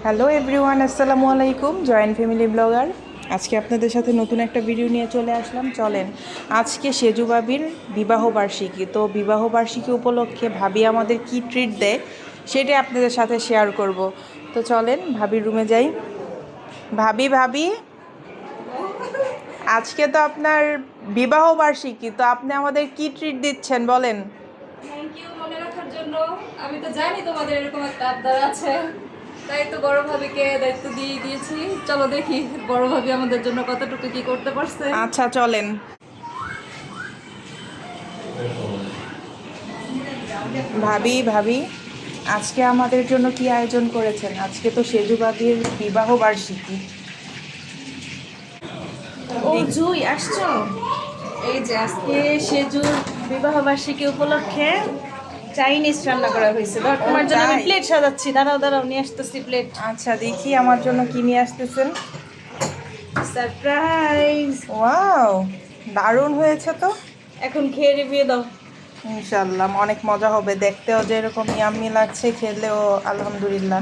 Hello everyone, আসসালামু আলাইকুম। Joint family blogger আজকে আপনাদের সাথে নতুন একটা ভিডিও নিয়ে চলে আসলাম। চলেন, আজকে সেজু ভাবির বিবাহবার্ষিকী, তো বিবাহবার্ষিকী উপলক্ষে ভাবি আমাদের কি ট্রিট দেয় সেটা আপনাদের সাথে শেয়ার করব। তো চলেন ভাবির রুমে যাই। ভাবি ভাবি আজকে তো আপনার বিবাহবার্ষিকী, তো আপনি আমাদের কি ট্রিট দিচ্ছেন বলেন। থ্যাংক ইউ মনে রাখার জন্য। আমি তো জানি তোমাদের এরকম একটা আবদার আছে, তাই তো বড় ভাবিকে দায়িত্ব দিয়ে দিয়েছি। চলো দেখি বড় ভাবি আমাদের জন্য কতটুকু কি করতে পারছে। আচ্ছা চলেন। ভাবি ভাবি আজকে আমাদের জন্য কি আয়োজন করেছেন? আজকে তো সেজু ভাবির বিবাহ বার্ষিকী। ও জুই আসছো? এই যে আজকে সেজুর বিবাহ বার্ষিকী উপলক্ষে চাইনিজ রান্না করা হয়েছে। ধর তোমার জন্য আমি তাই? প্লেট সাজাচ্ছি, দাঁড়াও দাঁড়াও নিয়ে আসতেছি প্লেট। আচ্ছা দেখি আমার জন্য কি নিয়ে আসতেছেন। সারপ্রাইজ। ওয়াও, দারুণ হয়েছে তো। এখন খেয়ে রিভিউ দাও। ইনশাল্লাহ অনেক মজা হবে, দেখতেও যেরকম ইয়াম্মি লাগছে, খেলেও আলহামদুলিল্লাহ।